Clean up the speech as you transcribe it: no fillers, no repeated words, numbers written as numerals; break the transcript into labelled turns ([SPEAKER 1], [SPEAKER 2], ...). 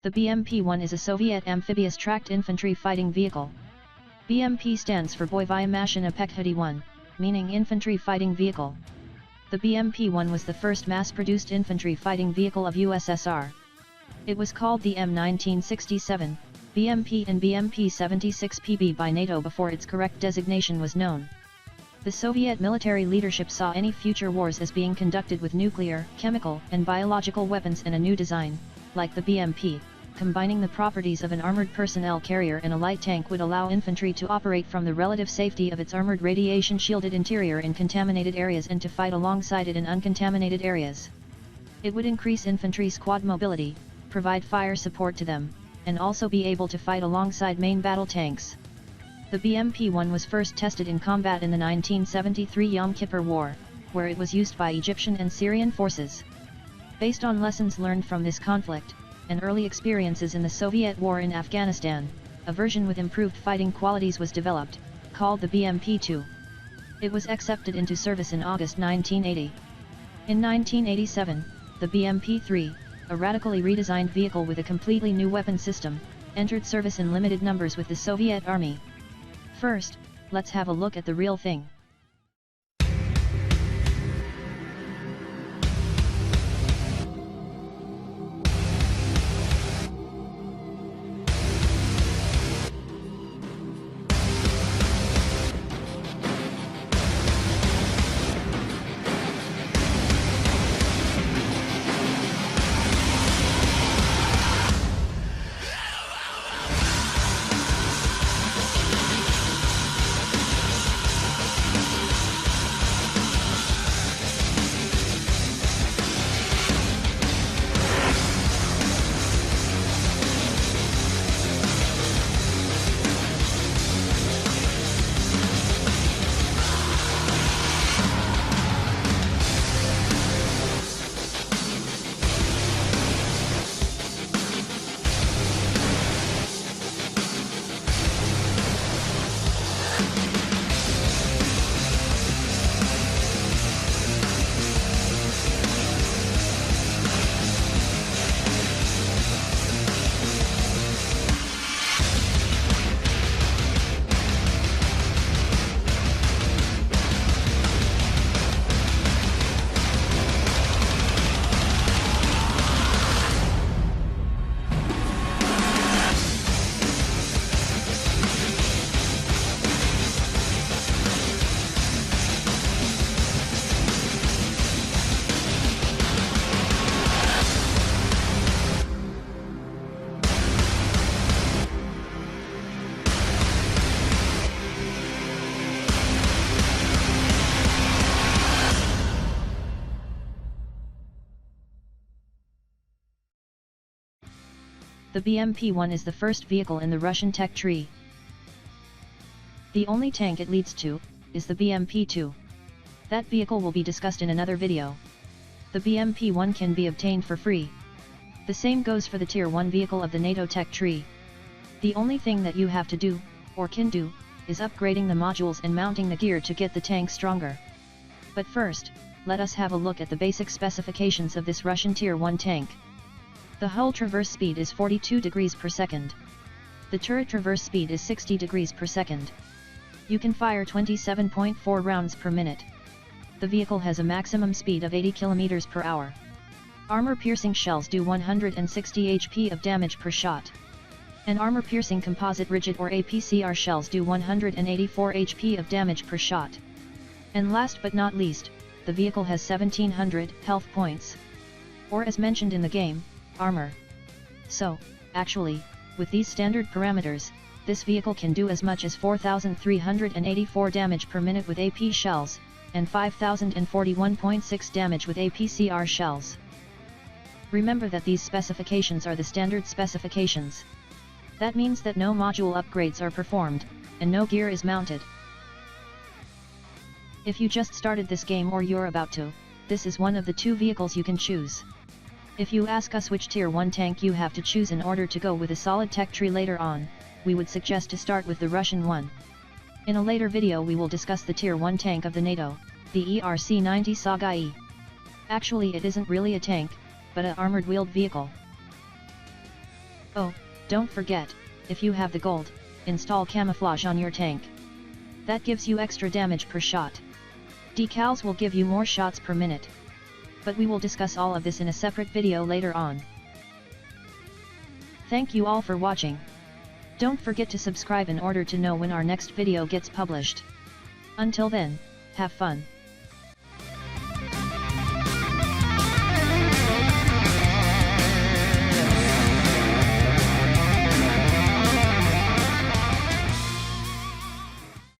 [SPEAKER 1] The BMP-1 is a Soviet amphibious tracked infantry fighting vehicle. BMP stands for Boyvaya Mashina Pekhodi 1, meaning infantry fighting vehicle. The BMP-1 was the first mass-produced infantry fighting vehicle of USSR. It was called the M1967, BMP and BMP-76PB by NATO before its correct designation was known. The Soviet military leadership saw any future wars as being conducted with nuclear, chemical, and biological weapons, and a new design, like the BMP, combining the properties of an armored personnel carrier and a light tank, would allow infantry to operate from the relative safety of its armored radiation-shielded interior in contaminated areas and to fight alongside it in uncontaminated areas. It would increase infantry squad mobility, provide fire support to them, and also be able to fight alongside main battle tanks. The BMP-1 was first tested in combat in the 1973 Yom Kippur War, where it was used by Egyptian and Syrian forces. Based on lessons learned from this conflict, and early experiences in the Soviet war in Afghanistan, a version with improved fighting qualities was developed, called the BMP-2. It was accepted into service in August 1980. In 1987, the BMP-3, a radically redesigned vehicle with a completely new weapon system, entered service in limited numbers with the Soviet Army. First, let's have a look at the real thing. The BMP-1 is the first vehicle in the Russian tech tree. The only tank it leads to is the BMP-2. That vehicle will be discussed in another video. The BMP-1 can be obtained for free. The same goes for the Tier 1 vehicle of the NATO tech tree. The only thing that you have to do, or can do, is upgrading the modules and mounting the gear to get the tank stronger. But first, let us have a look at the basic specifications of this Russian Tier 1 tank. The hull traverse speed is 42 degrees per second. The turret traverse speed is 60 degrees per second. You can fire 27.4 rounds per minute. The vehicle has a maximum speed of 80 kilometers per hour. Armor-piercing shells do 160 HP of damage per shot. And armor-piercing composite rigid or APCR shells do 184 HP of damage per shot. And last but not least, the vehicle has 1700 health points. Or as mentioned in the game, armor. So, actually, with these standard parameters, this vehicle can do as much as 4,384 damage per minute with AP shells, and 5,041.6 damage with APCR shells. Remember that these specifications are the standard specifications. That means that no module upgrades are performed, and no gear is mounted. If you just started this game or you're about to, this is one of the two vehicles you can choose. If you ask us which Tier 1 tank you have to choose in order to go with a solid tech tree later on, we would suggest to start with the Russian one. In a later video we will discuss the Tier 1 tank of the NATO, the ERC-90 Saga-E. Actually it isn't really a tank, but a armored wheeled vehicle. Oh, don't forget, if you have the gold, install camouflage on your tank. That gives you extra damage per shot. Decals will give you more shots per minute. But we will discuss all of this in a separate video later on. Thank you all for watching. Don't forget to subscribe in order to know when our next video gets published. Until then, have fun.